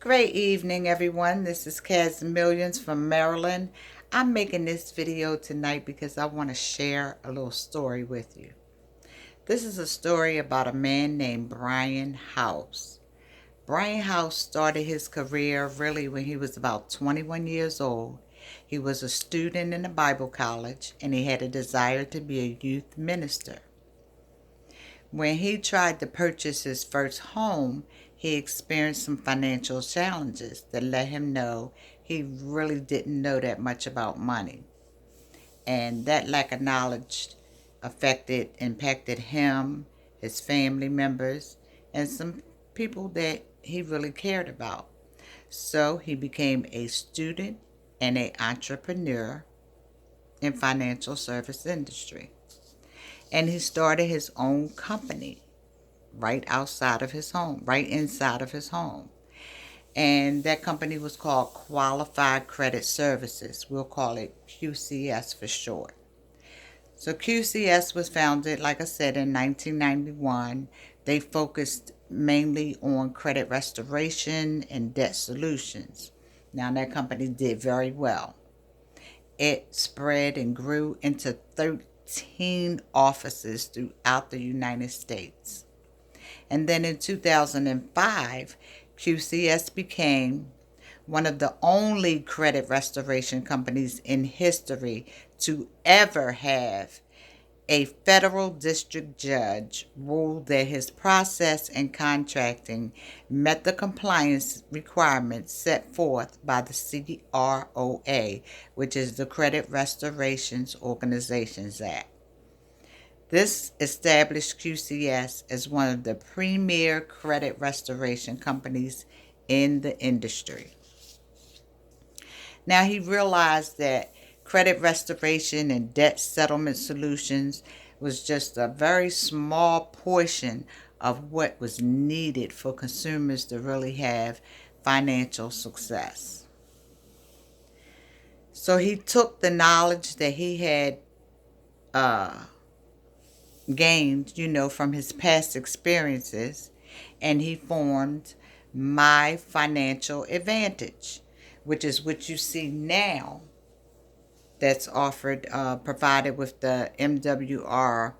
Great evening, everyone. This is Kaz Millions from Maryland. I'm making this video tonight because I want to share a little story with you. This is a story about a man named Brian House. Brian House started his career really when he was about 21 years old. He was a student in a Bible college and he had a desire to be a youth minister. When he tried to purchase his first home, he experienced some financial challenges that let him know he really didn't know that much about money. And that lack of knowledge impacted him, his family members, and some people that he really cared about. So he became a student and an entrepreneur in financial service industry. And he started his own company right outside of his home, right inside of his home. And that company was called Qualified Credit Services. We'll call it QCS for short. So QCS was founded, like I said, in 1991. They focused mainly on credit restoration and debt solutions. Now that company did very well. It spread and grew into 13 offices throughout the United States. And then in 2005, QCS became one of the only credit restoration companies in history to ever have a federal district judge rule that his process and contracting met the compliance requirements set forth by the CROA, which is the Credit Restorations Organizations Act. This established QCS as one of the premier credit restoration companies in the industry. Now, he realized that credit restoration and debt settlement solutions was just a very small portion of what was needed for consumers to really have financial success. So he took the knowledge that he had gained, from his past experiences, and he formed My Financial Advantage, which is what you see now that's provided with the MWR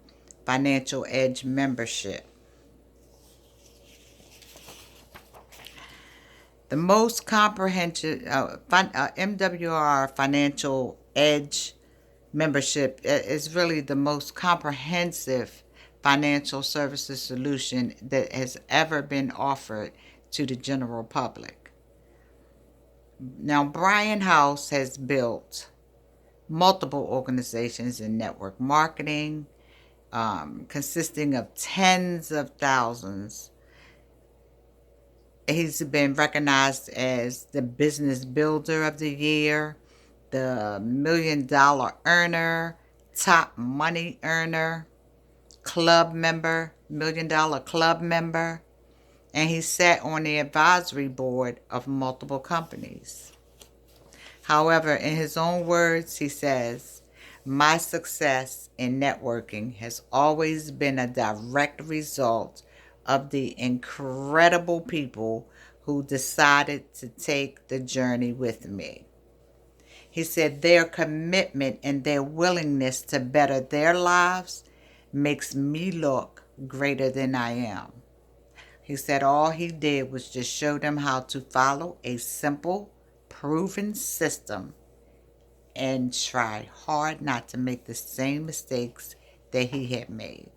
Financial Edge membership. The most comprehensive MWR Financial Edge membership is really the most comprehensive financial services solution that has ever been offered to the general public. Now, Brian House has built multiple organizations in network marketing, consisting of tens of thousands. He's been recognized as the Business Builder of the Year, the $1 Million Earner, Top Money Earner, Club Member, $1 Million Club Member, and he sat on the advisory board of multiple companies. However, in his own words, he says, "My success in networking has always been a direct result of the incredible people who decided to take the journey with me." He said their commitment and their willingness to better their lives makes me look greater than I am. He said all he did was just show them how to follow a simple, proven system and try hard not to make the same mistakes that he had made.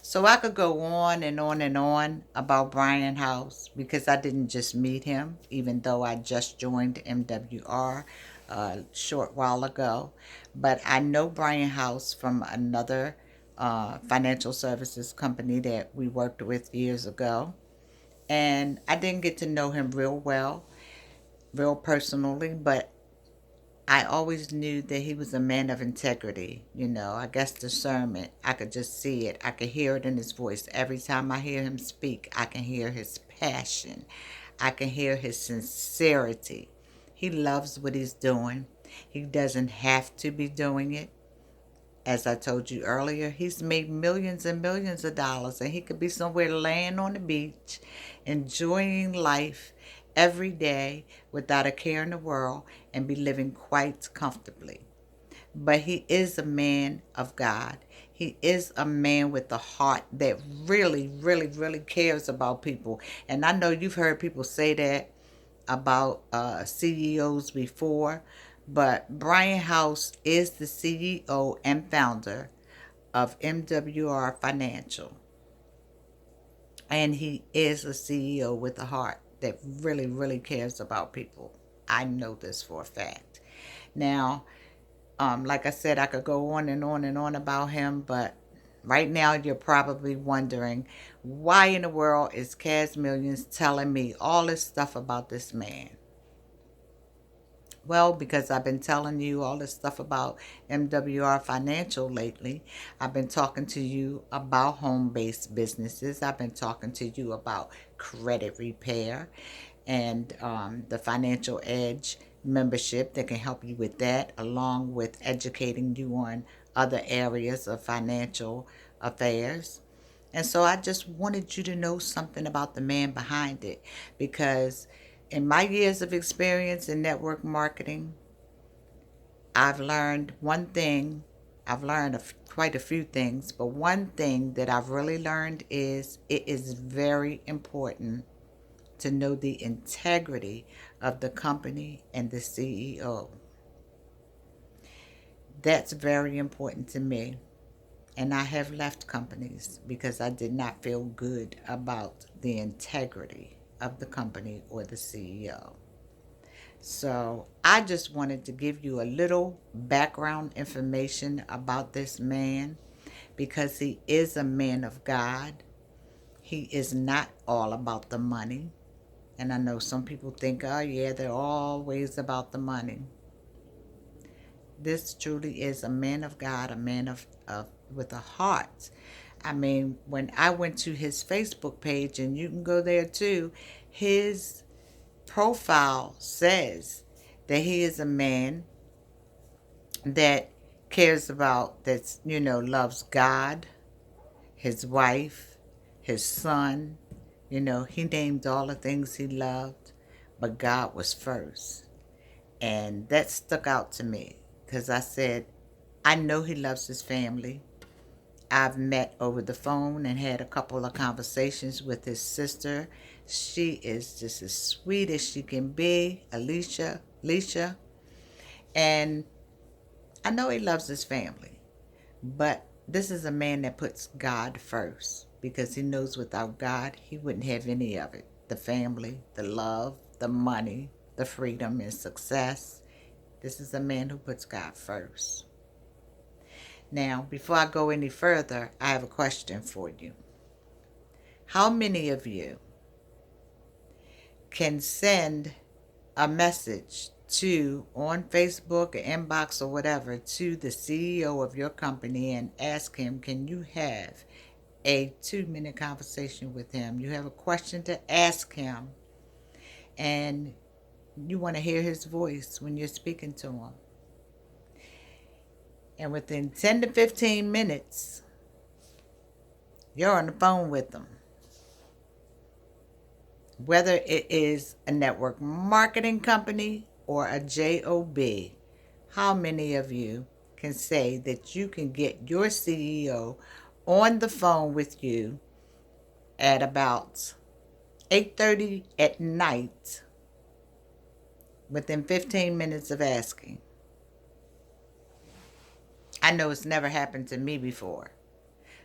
So I could go on and on and on about Brian House because I didn't just meet him, even though I just joined MWR a short while ago. But I know Brian House from another financial services company that we worked with years ago. And I didn't get to know him real well, real personally, but I always knew that he was a man of integrity. I guess discernment. I could just see it. I could hear it in his voice. Every time I hear him speak, I can hear his passion. I can hear his sincerity. He loves what he's doing. He doesn't have to be doing it. As I told you earlier, he's made millions and millions of dollars, and he could be somewhere laying on the beach, enjoying life every day without a care in the world and be living quite comfortably. But he is a man of God. He is a man with a heart that really, really, really cares about people. And I know you've heard people say that about CEOs before, but Brian House is the CEO and founder of MWR Financial. And he is a CEO with a heart that really, really cares about people. I know this for a fact. Now, like I said, I could go on and on and on about him, but right now you're probably wondering, why in the world is Cas Millions telling me all this stuff about this man? Well, because I've been telling you all this stuff about MWR Financial lately. I've been talking to you about home-based businesses. I've been talking to you about credit repair and the Financial Edge membership that can help you with that, along with educating you on other areas of financial affairs. And so I just wanted you to know something about the man behind it, because in my years of experience in network marketing, I've learned one thing. I've learned quite a few things, but one thing that I've really learned is it is very important to know the integrity of the company and the CEO. That's very important to me. And I have left companies because I did not feel good about the integrity of the company or the CEO. So I just wanted to give you a little background information about this man, because he is a man of God. He is not all about the money. And I know some people think, oh yeah, they're always about the money. This truly is a man of God, a man of with a heart. I mean, when I went to his Facebook page, and you can go there too, his profile says that he is a man that cares about, that's, loves God, his wife, his son. He named all the things he loved, but God was first. And that stuck out to me because I said, I know he loves his family. I've met over the phone and had a couple of conversations with his sister. She is just as sweet as she can be, Alicia. And I know he loves his family. But this is a man that puts God first, because he knows without God, he wouldn't have any of it. The family, the love, the money, the freedom and success. This is a man who puts God first. Now, before I go any further, I have a question for you. How many of you can send a message to, on Facebook or inbox or whatever, to the CEO of your company and ask him, can you have a 2-minute conversation with him? You have a question to ask him, and you want to hear his voice when you're speaking to him. And within 10 to 15 minutes, you're on the phone with him. Whether it is a network marketing company or a job, how many of you can say that you can get your CEO on the phone with you at about 8:30 at night within 15 minutes of asking? I know it's never happened to me before.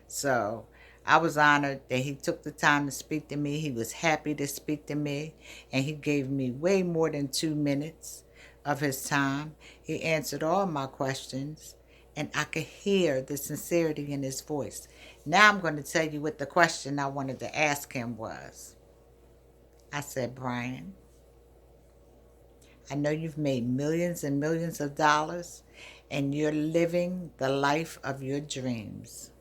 So I was honored that he took the time to speak to me. He was happy to speak to me, and he gave me way more than 2 minutes of his time. He answered all my questions, and I could hear the sincerity in his voice. Now I'm going to tell you what the question I wanted to ask him was. I said, Brian, I know you've made millions and millions of dollars, and you're living the life of your dreams.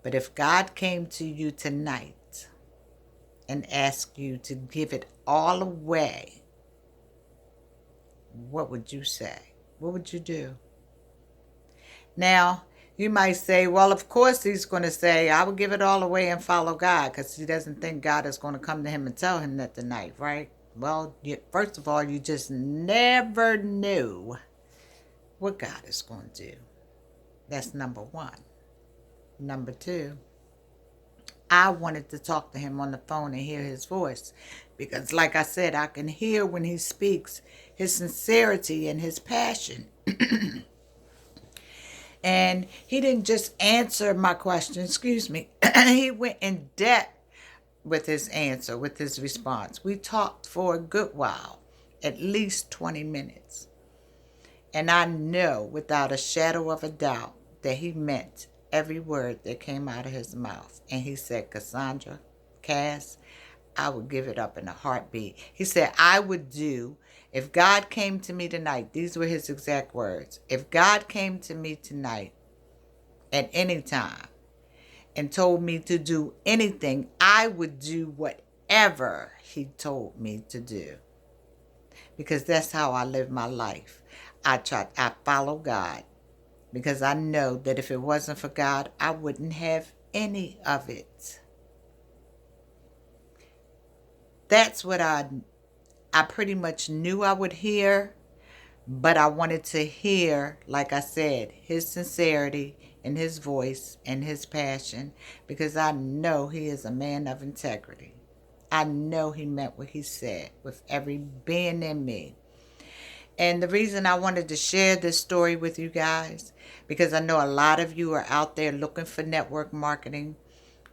But if God came to you tonight and asked you to give it all away, what would you say? What would you do? Now, you might say, well, of course he's going to say, I would give it all away and follow God, because he doesn't think God is going to come to him and tell him that tonight, right? Well, first of all, you just never knew what God is going to do. That's number one. Number two, I wanted to talk to him on the phone and hear his voice, because like I said, I can hear when he speaks his sincerity and his passion. And he didn't just answer my question, excuse me. He went in depth with his answer, with his response. We talked for a good while, at least 20 minutes. And I know without a shadow of a doubt that he meant every word that came out of his mouth. And he said, Cassandra, Cass, I would give it up in a heartbeat. He said, I would do, if God came to me tonight, these were his exact words. If God came to me tonight at any time and told me to do anything, I would do whatever he told me to do. Because that's how I live my life. I follow God, because I know that if it wasn't for God, I wouldn't have any of it. That's what I pretty much knew I would hear, but I wanted to hear, like I said, his sincerity in his voice and his passion, because I know he is a man of integrity. I know he meant what he said with every being in me. And the reason I wanted to share this story with you guys, because I know a lot of you are out there looking for network marketing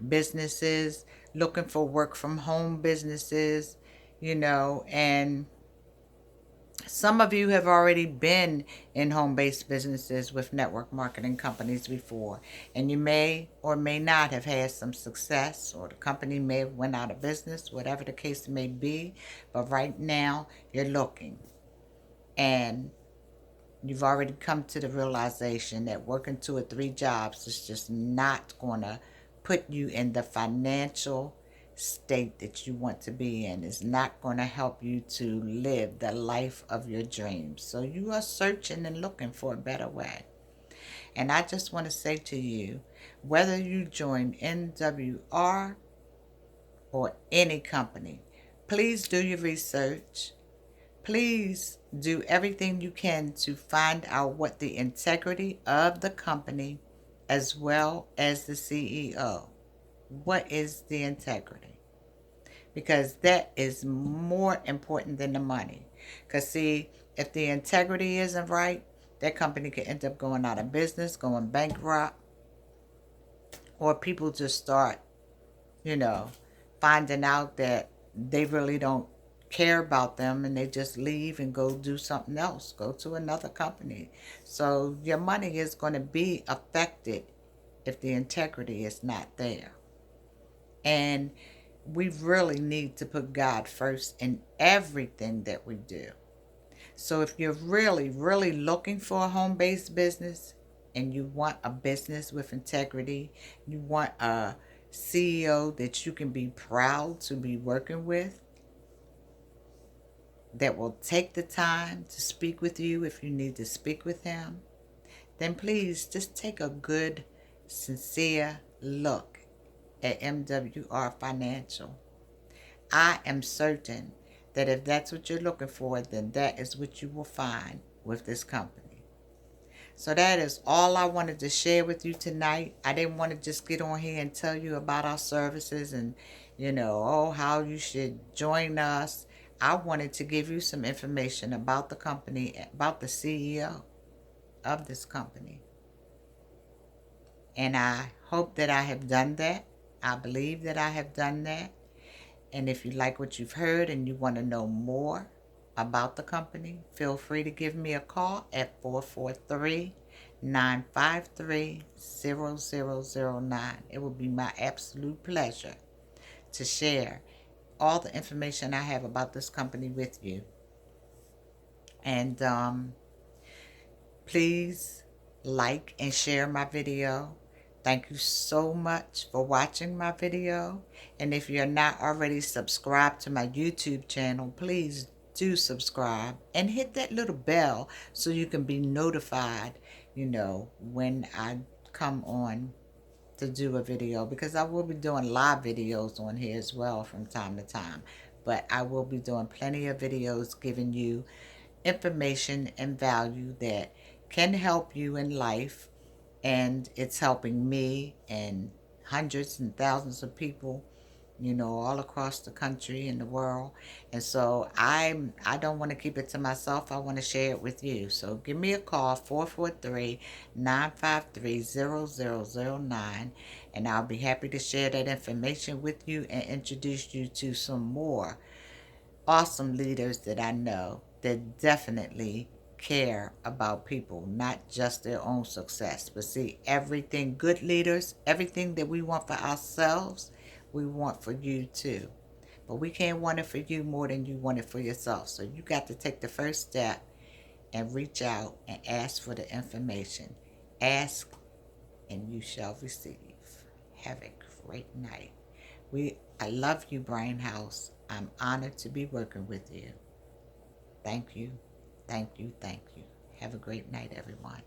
businesses, looking for work from home businesses, and some of you have already been in home-based businesses with network marketing companies before, and you may or may not have had some success, or the company may have went out of business, whatever the case may be. But right now, you're looking, and you've already come to the realization that working 2 or 3 jobs is just not going to put you in the financial state that you want to be in. It's not going to help you to live the life of your dreams. So you are searching and looking for a better way. And I just want to say to you, whether you join MWR or any company, please do your research. Please do everything you can to find out what the integrity of the company, as well as the CEO. What is the integrity? Because that is more important than the money. Because see, if the integrity isn't right, that company could end up going out of business, going bankrupt, or people just start, finding out that they really don't care about them, and they just leave and go do something else, go to another company. So your money is going to be affected if the integrity is not there. And we really need to put God first in everything that we do. So if you're really, really looking for a home-based business, and you want a business with integrity, you want a CEO that you can be proud to be working with, that will take the time to speak with you if you need to speak with him, then please just take a good, sincere look at MWR Financial. I am certain that if that's what you're looking for, then that is what you will find with this company. So that is all I wanted to share with you tonight. I didn't want to just get on here and tell you about our services and, how you should join us. I wanted to give you some information about the company, about the CEO of this company. And I hope that I have done that. I believe that I have done that. And if you like what you've heard and you want to know more about the company, feel free to give me a call at 443-953-0009. It will be my absolute pleasure to share all the information I have about this company with you. And please like and share my video. Thank you so much for watching my video. And if you're not already subscribed to my YouTube channel, please do subscribe and hit that little bell so you can be notified when I come on to do a video, because I will be doing live videos on here as well from time to time. But I will be doing plenty of videos giving you information and value that can help you in life, and it's helping me and hundreds and thousands of people, all across the country and the world. And so I don't want to keep it to myself. I want to share it with you. So give me a call, 443-953-0009, and I'll be happy to share that information with you and introduce you to some more awesome leaders that I know that definitely care about people, not just their own success. But see, everything, good leaders, everything that we want for ourselves, we want for you too. But we can't want it for you more than you want it for yourself. So you got to take the first step and reach out and ask for the information. Ask and you shall receive. Have a great night. I love you, Brain House. I'm honored to be working with you. Thank you. Thank you. Thank you. Have a great night, everyone.